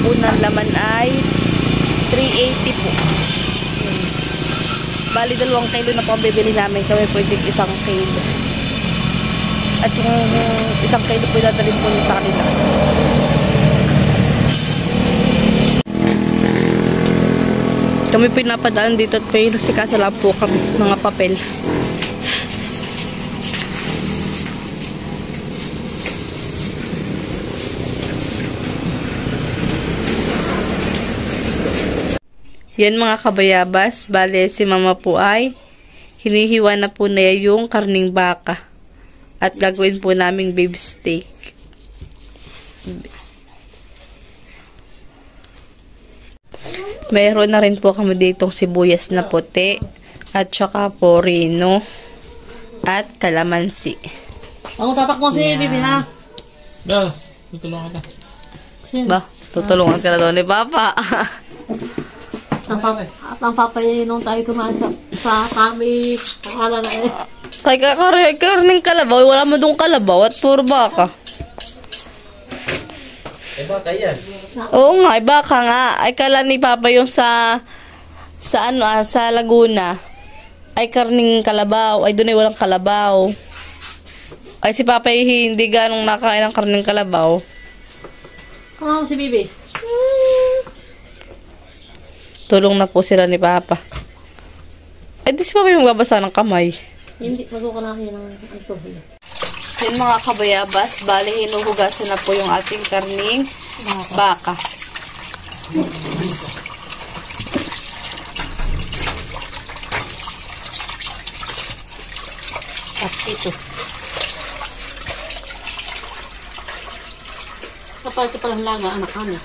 po ng laman ay 380 po. Bali 2 kilo na po ang bibili namin. Kami po yung 1 kilo. At yung 1 kilo po dadalhin po niyo sa kanila. Kami pinapadaan dito at pinasikaso lang po kami mga papel. Yan mga kabayabas, bale si mama po ay hinihiwa na po na yung karning baka at gagawin po naming beef steak. Mayroon na rin po kami ditong sibuyas na puti at saka porino at kalamansi. Ako tatakbo si Bibi ha. Ba, tutulungan kita. Ba, tutulungan ka na daw ni Papa. Ang papainom tayo tumahan sa kami. Akala na eh. Kaya karning kalabaw, wala mo dong kalabaw at puro baka. Eh, baka yan. Oo nga, baka nga. Ay kala ni Papa yung sa Laguna. Ay karning kalabaw. Ay doon ay walang kalabaw. Ay si Papa hindi ganong nakain ng karning kalabaw. Ano si Bibi? Tulong na po sila ni Papa. Ay, di si Papa yung magbabasa ng kamay. Hindi, magkukunahin ng ito. Yan mga kabayabas, bali hinuhugasan na po yung ating karning baka. At ito. Kapag ito palang laga, anak-anak.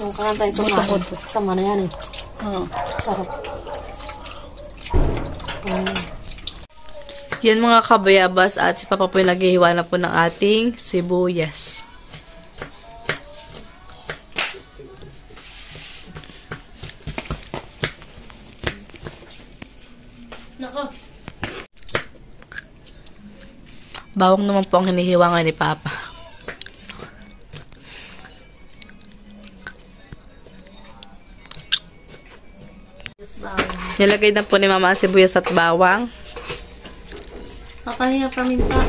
Yung parang tayo tumahan. Sama na yan eh. Oh. Sarap. Yan mga kabayabas at si Papa po yung naghihiwa na po ng ating sibuyas. Nako. Bawang naman po ang hinihiwa nga ni Papa. Nilagay na po ni Mama ang sibuyas at bawang. Papahinga paminta.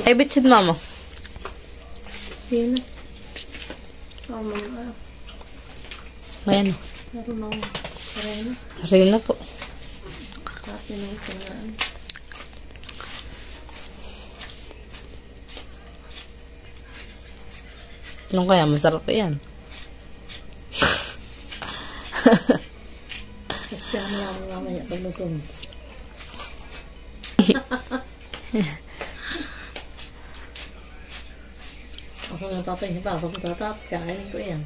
Ay, bitchin Mama. Sige na. Tama na. Ayan. Meron na. Meron na. Sige na po. Kasi na ito na. Anong kaya? Masarap yan. Kasi kami lang mamaya paglutong. Ako nga papahinga pa. Pag tatap, kain ko yan.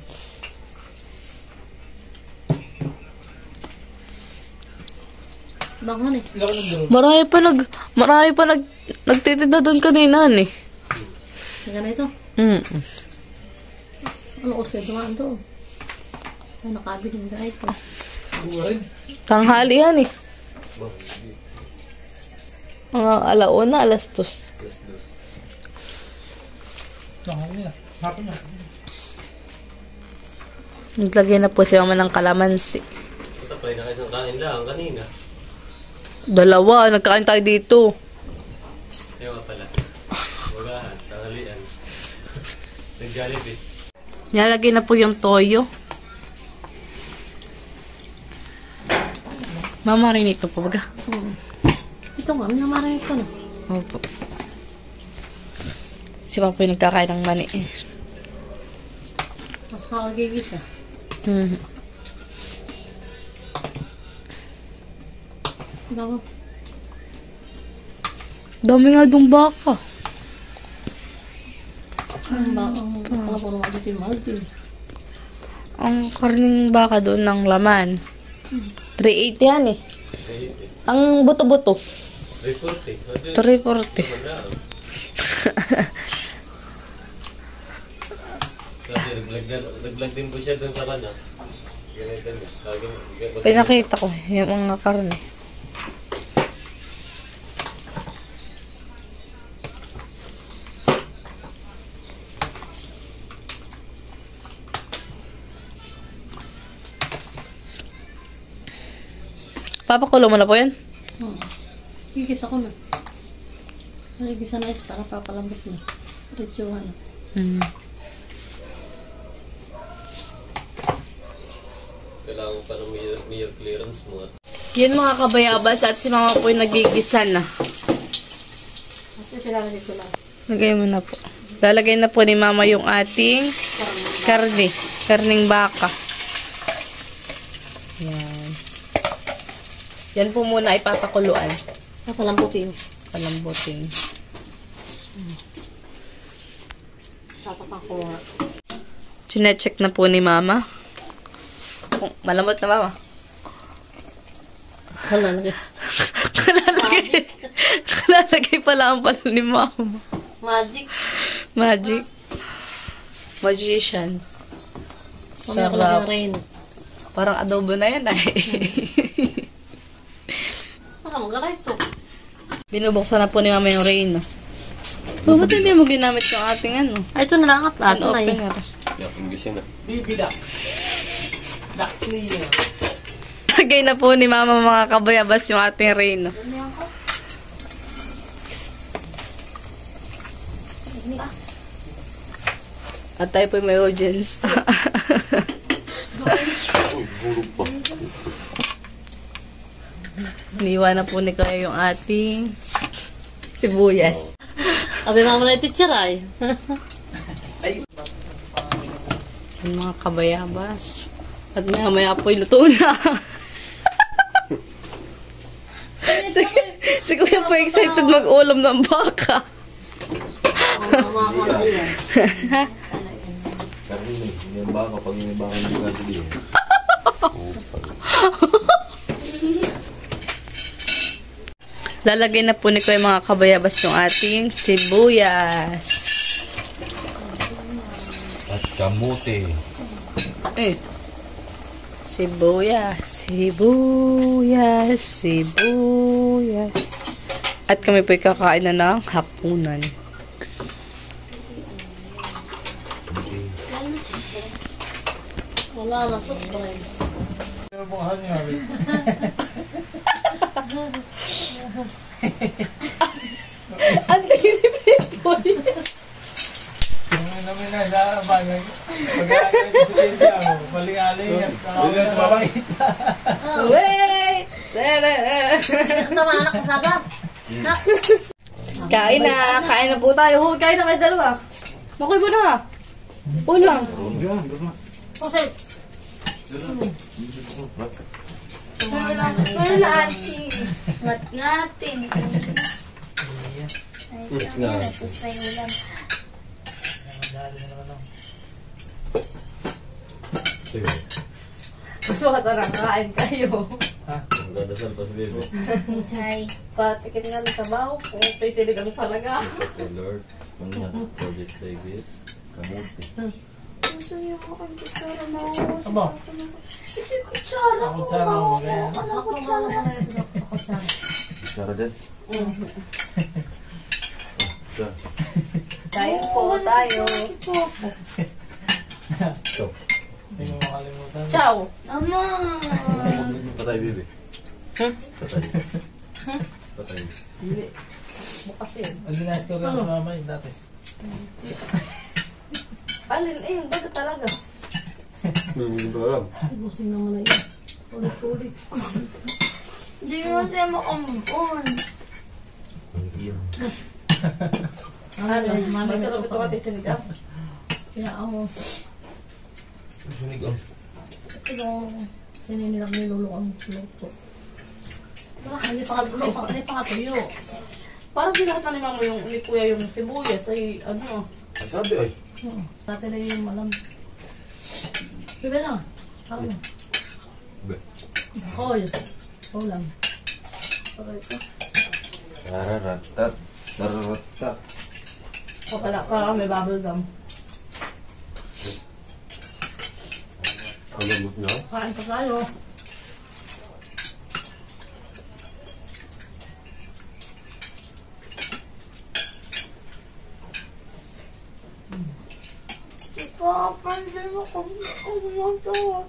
Bangon eh. Marami pa nagtitinda doon kanina eh. Hanggang na ito. Ano kasi dumaan to? Ay, nakabiling na ito. Tanghali yan eh. Mga alauna, alas 2. Naglagay na po si Mama ng kalamansi. Tapay na kayo sa kain lang kanina. 2, nagkain tayo dito. Ewa pala. Wagahan, tanghalian. Nag-Jollibee. Nilalagay na po yung toyo. Mama, rinit pa po baga. Ito nga, minamaray ko na. Opo. Si Papa yung nagkakain ng mani eh. Mas makagigisa. Bago. Dami nga dong baka. Ang baka po naman dito yung maltin. Ang karning baka doon ng laman. 380 yan eh. Ang buto-buto. 340. 340. Kasi nag-vlog din po siya dun sa kanya. Pinakita ko yung mga karne. Papakulo mo na po yun? Gigisa ko na. Nagigisa na ito para papalambot na. Ritsuhan na. Kailangan pa ng mere clearance mo. Yan mga kabayabas at si mama po yung nagigisa na. Kasi sila dito lang. Lagay mo na po. Lalagay na po ni mama yung ating karne. Karning baka. Yan. Yan po muna ipapakuluan. Papalambutin. Palambutin. Tapakan ko nga. Chinecheck na po ni mama. Kung malambot na mama. Kalalagay pala ang pala ni mama. Magic. Magic. Magician. Sarap. Parang adobo na yan ay. Magara ito. Binubuksan na po ni mama yung rain. Ba't hindi mo ginamit yung ating ano? Ay, ito na lang at ato na yun. Opener. Yakin gising na. Bibida. Clear. Lagay na po ni mama mga kabayabas yung ating rain. At tayo po may audience. Niwa na po ni Kuya yung ating sibuyas. Sabi mama na teacher ay. Yung mga kabayabas. At maya po luto na. si Kuya po excited mag-ulam ng baka. Mama ko na yan. Karni, yung baka pag yung baka hindi ka sabihin. Lalagay na po ni Kuya mga kabayabas yung ating sibuyas. At kamote. Sibuyas, sibuyas, sibuyas. At kami po'y kakain na ng hapunan. Wala na, surprise. Ano pong hal niyo? Ang tingin ni Pepoy. Yung namin na sa bagay. Pag-aalit sa siya ako. Paling-aling at kakakita. Wait! Tama anak ko saba. Kain na! Kain na po tayo. Huwag kain na kayo dalawa. Makoy mo na. Ulang. Kasi, Ano na, auntie? Mat natin. Ay, nga. tapos may ulam. Sige. Gusto ka na kain kayo. Ang dadasal pa sa bebe. Hi. Patikin nga ng sabaw. Kung ito'y siligang talaga. Thank you, Lord. Kanya, for this day gift. Kamote. Gusto niyo ko ang kutsara na ako. Aba, Ito yung kutsara ako ko. tsara mo kaya. Ano kutsara? Sara din. Tayo po, tayo. So, Hindi mo makalimutan. Ciao! Ama! patay, bebe. Hmm? Patay. Patay. Hindi. Bukas yun. Hindi na ito ka sa mama yun dati. Alin, yung baga talaga. Hindi ba alam? busing naman na yun. Ulit-ulit. Hindi nga siya makambon. Ang iyan. Ano? Mami, Masarap ito kati sinigang. Kaya ako, Sunig oh. ito, nilak nilulo ang luto. Hindi pa katuyo. Parang sinasa ni mama yung ni Kuya yung sibuyas ay ano. Ang sabi ay. Dati na yung malam. Bebe na. Ako na. Be. Oil. Ulam. Sararatat. Sararatat. O pala may bubble gum. Ang lambot niya. Kain pa tayo. Papa, hindi mo kumatawa.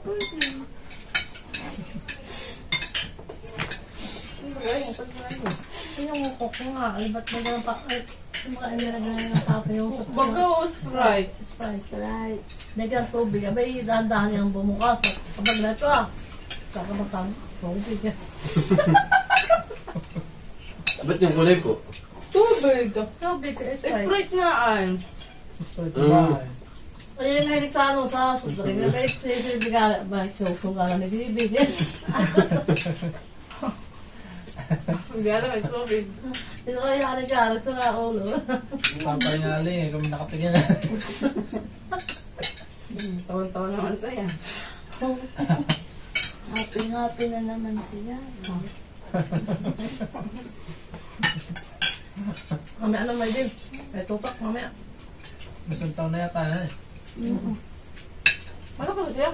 Yung cook ko nga, ay ba't na ganun pa, ay, yung mga inilagay na kape yung cook. Baga o Sprite? Sprite. Right. Nagyang tubig, abay, dahan-dahan yung bumukas. At kapag na ito saka matang tubig. Ba't yung kulay po? Tubig. Tubig, Sprite. Sprite nga ay. Ito ba? Ay, yung mahilig sa sa sudring, abay, sinibigala, ba, susungala ni Bibi. Hindi alam, may tubig. Ito kaya nag-aaral sa nga ulo. Pampay na aling, kami nakatingin. Tawan-tawan naman sa'yo. Happy na naman siya. Mamaya ano may din. May tupak, mamaya. Masang taon na yata na eh. Ano pa siya?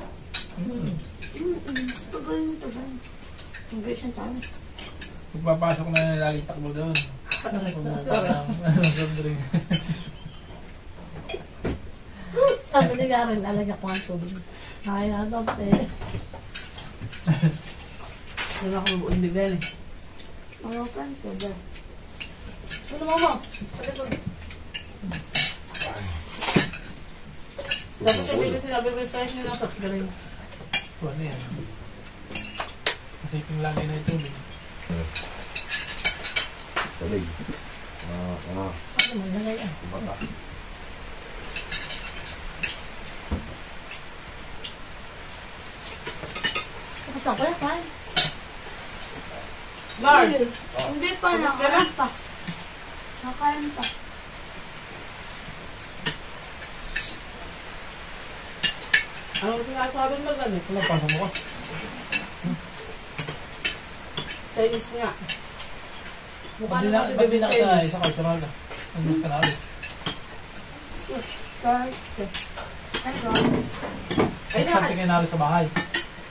Tagal mo, tagal. Hanggang siyang taon. Pagpapasok na yun, laging takbo doon. Soft drink. Sabi ni Garen, lalagyan ko ang tubig. Kaya daw, eh. Hindi na ako mabuong bibel. Ano pa? Tagal. Ano mo mo? Dapat yung bibel sinabi mo tayo siya na top galing. Ito ano yan? Kasi yung lagi na ito. Talig. Ano mo, nalagay ah. Baka. Tapos ako yan, kain. Mark! Hindi pa, nakain pa. Nakain pa. Ano sinasabi mo ganit? Ano pa sa mukha? Chinese nga. Mukha Hindi naman si na Baby kita Chinese. sa kalsamaga. Andos ka na ulit. Start. Ano? Ay, Something kayo nalo sa bahay.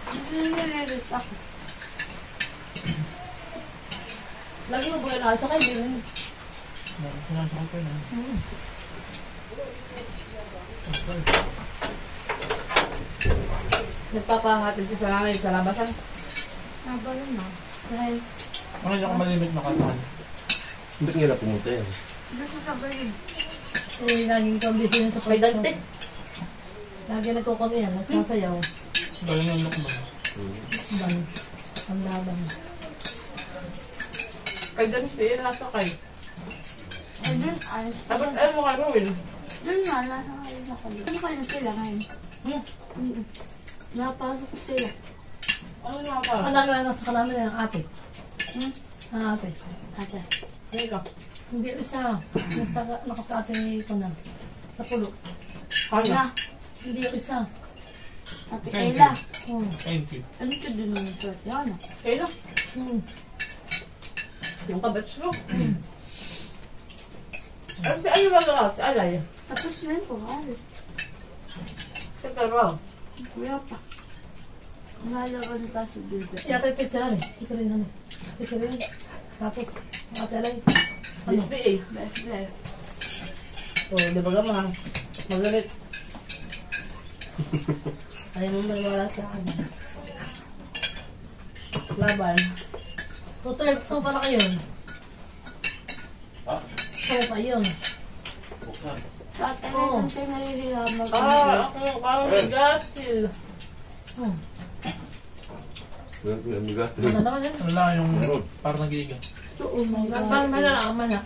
Gusto niya nililip ako. Lagi mo ba yun? Sa kayo, din. Sinasakal ko yun. nagpapahatid ko sa nanay sa labasan. Nabalo na. Dahil Ano yung malimit makasal? Ba't nga na pumunta yan? gusto sa galing. Eh, laging kondisyon sa May dante. Lagi nagkukon yan, nagsasayaw. Galing yung look mo. Bang. Ang laban. Kay Dancy, nasa kay. Ay, dun, ayos. Tapos ayaw mo kay Ruin. Dun nga, nasa kayo na kami. Ano kayo na sila ngayon? Napasok ko sila. Ano nga pa? Ang lagi na sa kalamin ng ate. Ang ate. Ate. Teka. Hindi isa. Nakapate ko na. Sa pulo. Kaya. Hindi yung isa. Ate Thank Kayla. Oh. Thank you. Ano ito dun yung short? Yan. Kaya yung kabats mo. Ano ba ka? Si Alay. Tapos na yun po. Ano? Teka raw. Kuya pa. Mahalaga na tayo si Bebe. Yata yung titira rin. Titira rin. Titira rin. Tapos, ate alay. Ano? Bisbi eh. Best Bebe. O, di ba ka magalit? Ayaw mo maniwala sa akin. Laban. Tutoy, gusto mo pala kayo? Ha? Gusto mo pa yun? Bukas. At ano yung tayo nalilihamag. Ako gatil. Oh. Amigat. Ano naman yun? Ano lang yung parang nagiga. Oh my God. Mana.